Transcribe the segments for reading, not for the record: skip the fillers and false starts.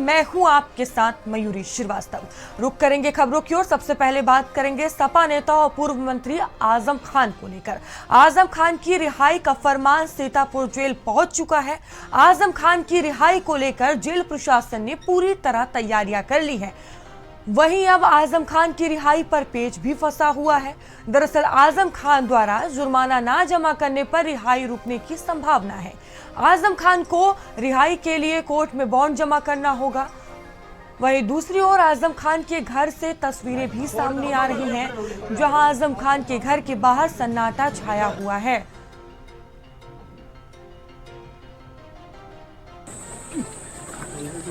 मैं हूं आपके साथ मयूरी श्रीवास्तव। रुक करेंगे खबरों की ओर। सबसे पहले बात करेंगे सपा नेता और पूर्व मंत्री आजम खान को लेकर। आजम खान की रिहाई का फरमान सीतापुर जेल पहुंच चुका है। आजम खान की रिहाई को लेकर जेल प्रशासन ने पूरी तरह तैयारियां कर ली है। वहीं अब आजम खान की रिहाई पर पेच भी फंसा हुआ है। दरअसल आजम खान द्वारा जुर्माना ना जमा करने पर रिहाई रुकने की संभावना है। आजम खान को रिहाई के लिए कोर्ट में बॉन्ड जमा करना होगा। वहीं दूसरी ओर आजम खान के घर से तस्वीरें भी सामने आ रही हैं, जहां आजम खान के घर के बाहर सन्नाटा छाया हुआ है।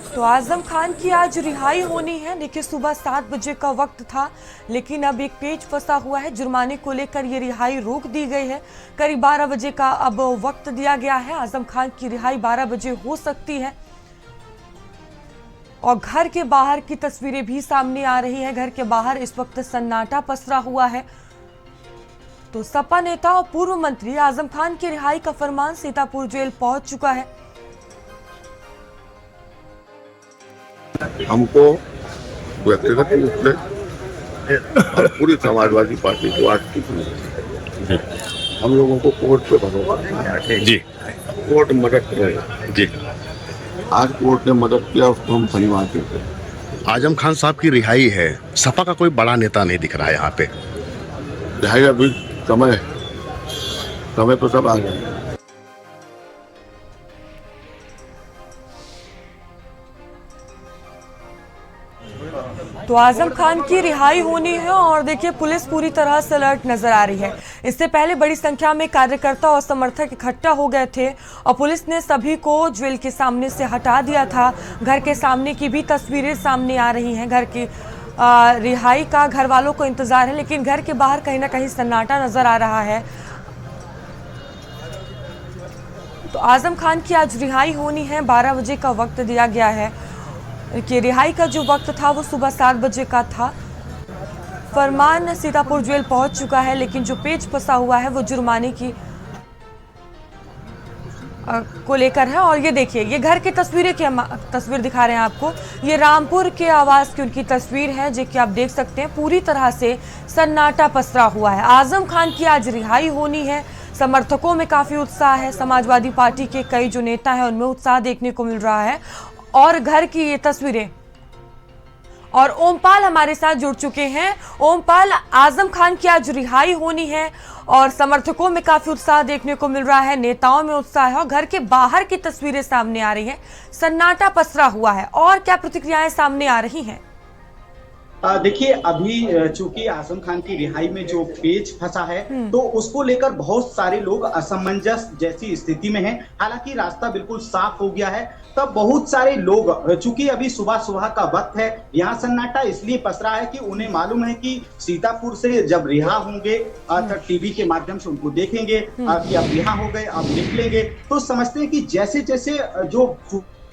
तो आजम खान की आज रिहाई होनी है। देखिए, सुबह 7 बजे का वक्त था, लेकिन अब एक पेच फंसा हुआ है। जुर्माने को लेकर ये रिहाई रोक दी गई है। करीब 12 बजे का अब वक्त दिया गया है। आजम खान की रिहाई 12 बजे हो सकती है। और घर के बाहर की तस्वीरें भी सामने आ रही हैं। घर के बाहर इस वक्त सन्नाटा पसरा हुआ है। तो सपा नेता और पूर्व मंत्री आजम खान की रिहाई का फरमान सीतापुर जेल पहुंच चुका है। हमको व्यक्तिगत रूप से और पूरी समाजवादी पार्टी को आज की हम लोगों को कोर्ट पे भरोसा जी, कोर्ट मदद करेगा जी। आज कोर्ट ने मदद किया, उसको हम धन्यवाद देते हैं। आजम खान साहब की रिहाई है, सपा का कोई बड़ा नेता नहीं दिख रहा है यहाँ पे। रिहाई अभी समय तो सब आ गए। तो आजम खान की रिहाई होनी है और देखिए, पुलिस पूरी तरह से अलर्ट नजर आ रही है। इससे पहले बड़ी संख्या में कार्यकर्ता और समर्थक इकट्ठा हो गए थे और पुलिस ने सभी को जेल के सामने से हटा दिया था। घर के सामने की भी तस्वीरें सामने आ रही हैं। घर की रिहाई का घर वालों को इंतजार है, लेकिन घर के बाहर कहीं ना कहीं सन्नाटा नजर आ रहा है। तो आजम खान की आज रिहाई होनी है। 12 बजे का वक्त दिया गया है कि रिहाई का जो वक्त था वो सुबह 7 बजे का था। फरमान सीतापुर जेल पहुंच चुका है, लेकिन जो पेच फंसा हुआ है वो जुर्माने की को लेकर है। और ये देखिए, ये घर की तस्वीर दिखा रहे हैं आपको। ये रामपुर के आवास की उनकी तस्वीर है, जो कि आप देख सकते हैं। पूरी तरह से सन्नाटा पसरा हुआ है। आजम खान की आज रिहाई होनी है। समर्थकों में काफी उत्साह है। समाजवादी पार्टी के कई जो नेता हैं उनमें उत्साह देखने को मिल रहा है। और घर की ये तस्वीरें, और ओमपाल हमारे साथ जुड़ चुके हैं। ओमपाल, आजम खान की आज रिहाई होनी है और समर्थकों में काफी उत्साह देखने को मिल रहा है, नेताओं में उत्साह है और घर के बाहर की तस्वीरें सामने आ रही हैं। सन्नाटा पसरा हुआ है और क्या प्रतिक्रियाएं सामने आ रही हैं? देखिए, अभी चूंकि आजम खान की रिहाई में जो पेच फंसा है, तो उसको लेकर बहुत सारे लोग असमंजस जैसी स्थिति में हैं। हालांकि रास्ता बिल्कुल साफ हो गया है। तब बहुत सारे लोग, चूंकि अभी सुबह का वक्त है, यहाँ सन्नाटा इसलिए पसरा है कि उन्हें मालूम है कि सीतापुर से जब रिहा होंगे तो टीवी के माध्यम से उनको देखेंगे कि अब रिहा हो गए, अब निकलेंगे, तो समझते हैं कि जैसे जैसे जो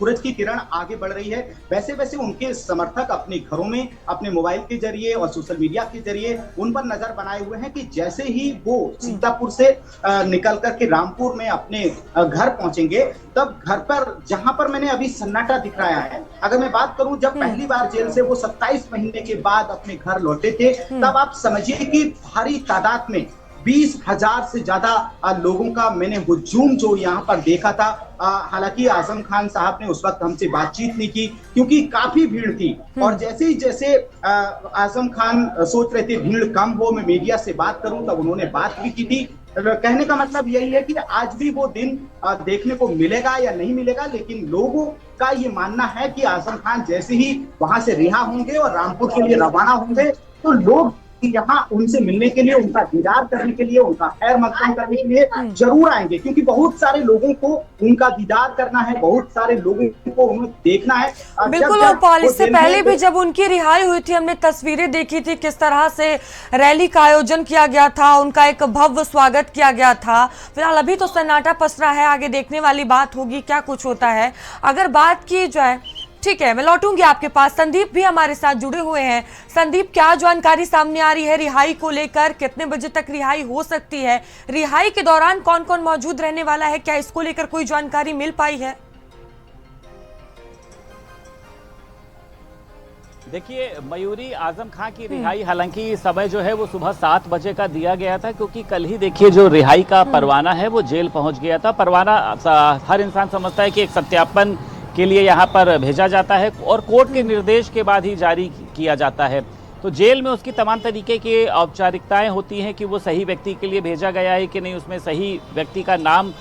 सूरज की किरण आगे बढ़ रही है, वैसे वैसे उनके समर्थक अपने घरों में, अपने मोबाइल के जरिए और सोशल मीडिया के जरिए उन पर नजर बनाए हुए हैं कि जैसे ही वो सीतापुर से निकल करके रामपुर में अपने घर पहुंचेंगे, तब घर पर, जहां पर मैंने अभी सन्नाटा दिखाया है, अगर मैं बात करूं, जब पहली बार जेल से वो 27 महीने के बाद अपने घर लौटे थे, तब आप समझिए कि भारी तादाद में 20,000 से ज्यादा लोगों का मैंने हुजूम जो यहाँ पर देखा था। हालांकि आजम खान साहब ने उस वक्त हमसे बातचीत नहीं की क्योंकि काफी भीड़ थी। और जैसे आजम खान सोच रहे थे भीड़ कम हो, मैं मीडिया से बात करूं, तब उन्होंने बात भी की थी। कहने का मतलब यही है कि आज भी वो दिन देखने को मिलेगा या नहीं मिलेगा, लेकिन लोगों का ये मानना है कि आजम खान जैसे ही वहां से रिहा होंगे और रामपुर के लिए रवाना होंगे, तो लोग यहाँ उनसे मिलने के लिए, उनका दीदार करने के लिए, उनका खैर मकदम करने के लिए जरूर आएंगे, क्योंकि बहुत सारे लोगों को उनका दीदार करना है, बहुत सारे लोगों को उन्हें देखना है। बिल्कुल ओमपाल, इससे पहले भी जब उनकी रिहाई हुई थी, हमने तस्वीरें देखी थी किस तरह से रैली का आयोजन किया गया था, उनका एक भव्य स्वागत किया गया था। फिलहाल अभी तो सन्नाटा पसरा है, आगे देखने वाली बात होगी क्या कुछ होता है। अगर बात की जाए, ठीक है, मैं लौटूंगी आपके पास। संदीप भी हमारे साथ जुड़े हुए हैं। संदीप, क्या जानकारी सामने आ रही है रिहाई को लेकर? कितने बजे तक रिहाई हो सकती है? रिहाई के दौरान कौन कौन मौजूद रहने वाला है? क्या इसको लेकर कोई जानकारी मिल पाई है? देखिए मयूरी, आजम खान की रिहाई हालांकि समय जो है वो सुबह 7 बजे का दिया गया था, क्योंकि कल ही देखिए जो रिहाई का परवाना है वो जेल पहुंच गया था। परवाना हर इंसान समझता है कि एक सत्यापन के लिए यहाँ पर भेजा जाता है और कोर्ट के निर्देश के बाद ही जारी किया जाता है। तो जेल में उसकी तमाम तरीके की औपचारिकताएं होती हैं कि वो सही व्यक्ति के लिए भेजा गया है कि नहीं, उसमें सही व्यक्ति का नाम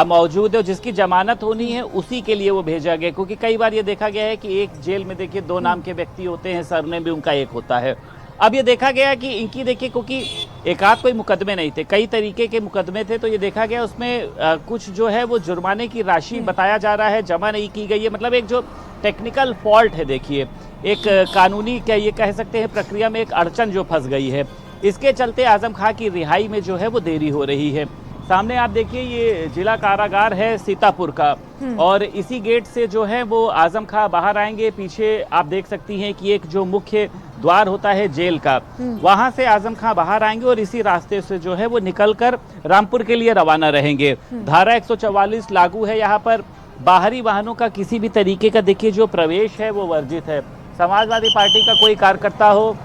मौजूद है, जिसकी जमानत होनी है उसी के लिए वो भेजा गया। क्योंकि कई बार ये देखा गया है कि एक जेल में देखिए 2 नाम के व्यक्ति होते हैं, सरनेम भी उनका एक होता है। अब ये देखा गया कि इनकी देखिए, क्योंकि एक आध कोई मुकदमे नहीं थे, कई तरीके के मुकदमे थे, तो ये देखा गया उसमें कुछ जो है वो जुर्माने की राशि बताया जा रहा है जमा नहीं की गई है। मतलब एक जो टेक्निकल फॉल्ट है, देखिए एक कानूनी क्या ये कह सकते हैं प्रक्रिया में एक अड़चन जो फंस गई है, इसके चलते आजम खां की रिहाई में जो है वो देरी हो रही है। सामने आप देखिए ये जिला कारागार है सीतापुर का, और इसी गेट से जो है वो आजम खां बाहर आएंगे। पीछे आप देख सकती हैं कि एक जो मुख्य द्वार होता है जेल का, वहां से आजम खां बाहर आएंगे और इसी रास्ते से जो है वो निकलकर रामपुर के लिए रवाना रहेंगे। धारा 144 लागू है यहाँ पर। बाहरी वाहनों का किसी भी तरीके का देखिए जो प्रवेश है वो वर्जित है। समाजवादी पार्टी का कोई कार्यकर्ता हो,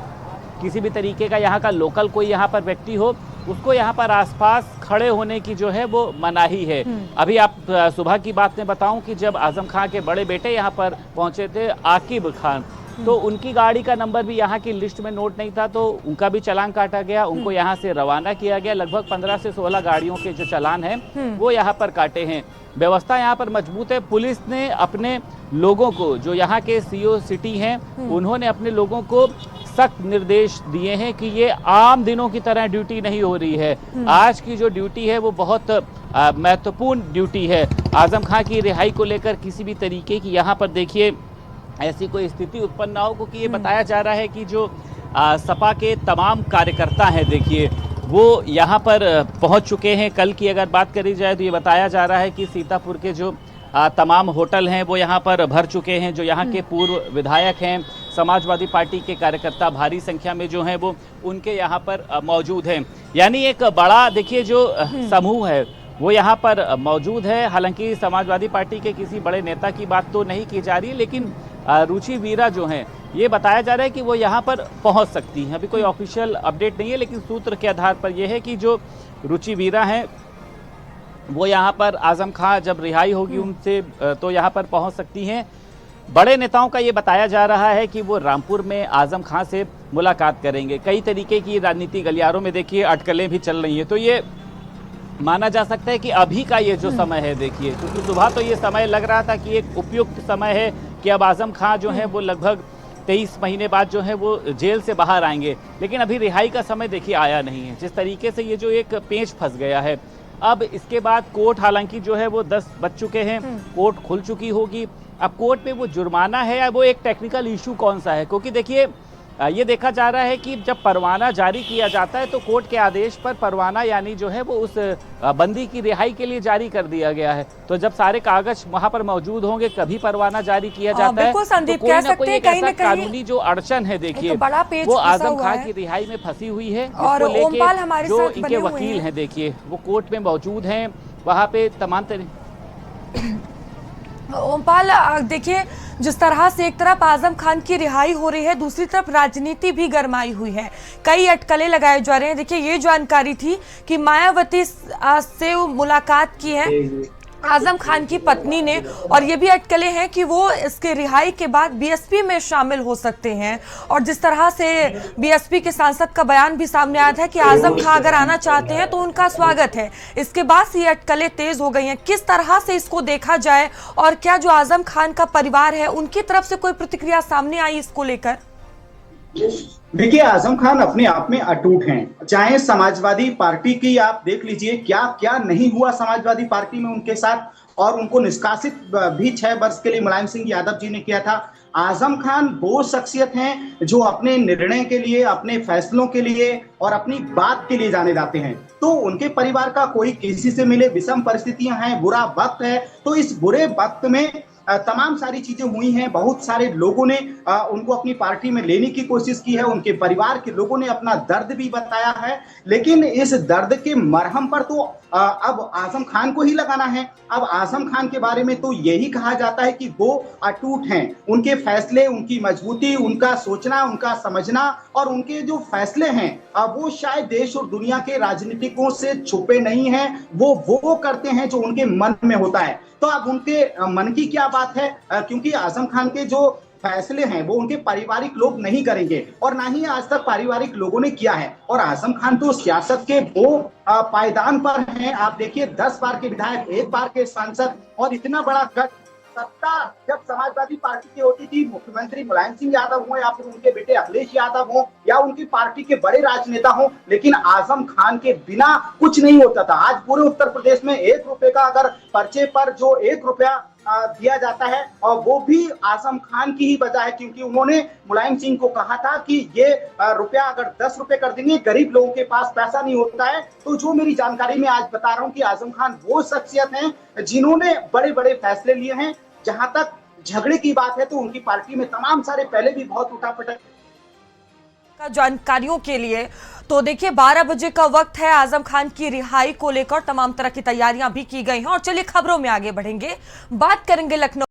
किसी भी तरीके का यहाँ का लोकल कोई यहाँ पर व्यक्ति हो, उसको यहाँ पर आसपास खड़े होने की जो है वो मनाही है। अभी आप सुबह की बात में बताऊं कि जब आजम खां के बड़े बेटे यहाँ पर पहुंचे थे आकिब खान, तो उनकी गाड़ी का नंबर भी यहाँ की लिस्ट में नोट नहीं था, तो उनका भी चालान काटा गया, उनको यहाँ से रवाना किया गया। लगभग 15 से 16 गाड़ियों के जो चालान हैं वो यहाँ पर काटे हैं। व्यवस्था यहाँ पर मजबूत है। पुलिस ने अपने लोगों को, जो यहाँ के सीओ सिटी हैं, उन्होंने अपने लोगों को सख्त निर्देश दिए हैं कि ये आम दिनों की तरह ड्यूटी नहीं हो रही है। आज की जो ड्यूटी है वो बहुत महत्वपूर्ण ड्यूटी है। आजम खां की रिहाई को लेकर किसी भी तरीके की यहाँ पर देखिए ऐसी कोई स्थिति उत्पन्न ना हो, क्योंकि ये बताया जा रहा है कि जो सपा के तमाम कार्यकर्ता हैं देखिए वो यहाँ पर पहुँच चुके हैं। कल की अगर बात करी जाए तो ये बताया जा रहा है कि सीतापुर के जो तमाम होटल हैं वो यहाँ पर भर चुके हैं। जो यहाँ के पूर्व विधायक हैं, समाजवादी पार्टी के कार्यकर्ता भारी संख्या में जो हैं वो उनके यहाँ पर मौजूद हैं। यानी एक बड़ा देखिए जो समूह है वो यहाँ पर मौजूद है। हालांकि समाजवादी पार्टी के किसी बड़े नेता की बात तो नहीं की जा रही है, लेकिन रुचि वीरा जो हैं ये बताया जा रहा है कि वो यहाँ पर पहुँच सकती हैं। अभी कोई ऑफिशियल अपडेट नहीं है, लेकिन सूत्र के आधार पर यह है कि जो रुचि वीरा हैं वो यहाँ पर आजम खां जब रिहाई होगी उनसे तो यहाँ पर पहुँच सकती हैं। बड़े नेताओं का ये बताया जा रहा है कि वो रामपुर में आजम खां से मुलाकात करेंगे। कई तरीके की राजनीति गलियारों में देखिए अटकलें भी चल रही हैं, तो ये माना जा सकता है कि अभी का ये जो समय है देखिए, क्योंकि सुबह तो ये समय लग रहा था कि एक उपयुक्त समय है कि अब आजम खां जो है वो लगभग 23 महीने बाद जो है वो जेल से बाहर आएंगे, लेकिन अभी रिहाई का समय देखिए आया नहीं है। जिस तरीके से ये जो एक पेंच फंस गया है, अब इसके बाद कोर्ट हालांकि जो है वो 10 बज चुके हैं, कोर्ट खुल चुकी होगी। अब कोर्ट में वो जुर्माना है या वो एक टेक्निकल इशू कौन सा है, क्योंकि देखिए ये देखा जा रहा है कि जब परवाना जारी किया जाता है तो कोर्ट के आदेश पर परवाना यानी जो है वो उस बंदी की रिहाई के लिए जारी कर दिया गया है। तो जब सारे कागज वहां पर मौजूद होंगे कभी परवाना जारी किया जाता है, तो कोई ना कोई एक ऐसा कानूनी जो अड़चन है देखिए वो आजम खां की रिहाई में फंसी हुई है। और ओमपाल हमारे जो साथ इनके वकील हैं देखिए वो कोर्ट में मौजूद हैं, वहाँ पे तमाम ओमपाल देखिए जिस तरह से एक तरफ आजम खान की रिहाई हो रही है, दूसरी तरफ राजनीति भी गरमाई हुई है, कई अटकलें लगाए जा रहे हैं। देखिए ये जानकारी थी कि मायावती से मुलाकात की है आजम खान की पत्नी ने, और ये भी अटकलें हैं कि वो इसके रिहाई के बाद बीएसपी में शामिल हो सकते हैं। और जिस तरह से बीएसपी के सांसद का बयान भी सामने आया था कि आजम खान अगर आना चाहते हैं तो उनका स्वागत है, इसके बाद से ये अटकलें तेज हो गई हैं। किस तरह से इसको देखा जाए, और क्या जो आजम खान का परिवार है उनकी तरफ से कोई प्रतिक्रिया सामने आई इसको लेकर? देखिए आजम खान अपने आप में अटूट हैं, चाहे समाजवादी पार्टी की आप देख लीजिए क्या क्या नहीं हुआ समाजवादी पार्टी में उनके साथ, और उनको निष्कासित भी 6 वर्ष के लिए मुलायम सिंह यादव जी ने किया था। आजम खान वो शख्सियत हैं जो अपने निर्णय के लिए, अपने फैसलों के लिए और अपनी बात के लिए जाने जाते हैं। तो उनके परिवार का कोई किसी से मिले, विषम परिस्थितियां हैं, बुरा वक्त है, तो इस बुरे वक्त में तमाम सारी चीजें हुई हैं। बहुत सारे लोगों ने उनको अपनी पार्टी में लेने की कोशिश की है, उनके परिवार के लोगों ने अपना दर्द भी बताया है, लेकिन इस दर्द के मरहम पर तो अब आजम खान को ही लगाना है। अब आजम खान के बारे में तो यही कहा जाता है कि वो अटूट हैं, उनके फैसले, उनकी मजबूती, उनका सोचना, उनका समझना और उनके जो फैसले हैं वो शायद देश और दुनिया के राजनीतिकों से छुपे नहीं हैं। वो करते हैं जो उनके मन में होता है। तो अब उनके मन की क्या बात है, क्योंकि आजम खान के जो फैसले हैं वो उनके पारिवारिक लोग नहीं करेंगे और ना ही आज तक पारिवारिक लोगों ने किया है। और आजम खान तो सियासत के वो पायदान पर हैं। आप देखिए 10 बार के विधायक, 1 बार के सांसद और इतना बड़ा गठ। सत्ता जब समाजवादी पार्टी की होती थी, मुख्यमंत्री मुलायम सिंह यादव हो या फिर उनके बेटे अखिलेश यादव हो या उनकी पार्टी के बड़े राजनेता हो, लेकिन आजम खान के बिना कुछ नहीं होता था। आज पूरे उत्तर प्रदेश में 1 रुपए का अगर पर्चे पर जो 1 रुपया दिया जाता है और वो भी आजम खान की ही वजह है, क्योंकि उन्होंने मुलायम सिंह को कहा था कि ये रुपया अगर 10 रुपए कर देंगे, गरीब लोगों के पास पैसा नहीं होता है। तो जो मेरी जानकारी में आज बता रहा हूं कि आजम खान वो शख्सियत हैं जिन्होंने बड़े बड़े फैसले लिए हैं। जहां तक झगड़े की बात है तो उनकी पार्टी में तमाम सारे पहले भी बहुत उठापटक का जानकारियों के लिए तो देखिए 12 बजे का वक्त है। आजम खान की रिहाई को लेकर तमाम तरह की तैयारियां भी की गई हैं और चलिए खबरों में आगे बढ़ेंगे, बात करेंगे लखनऊ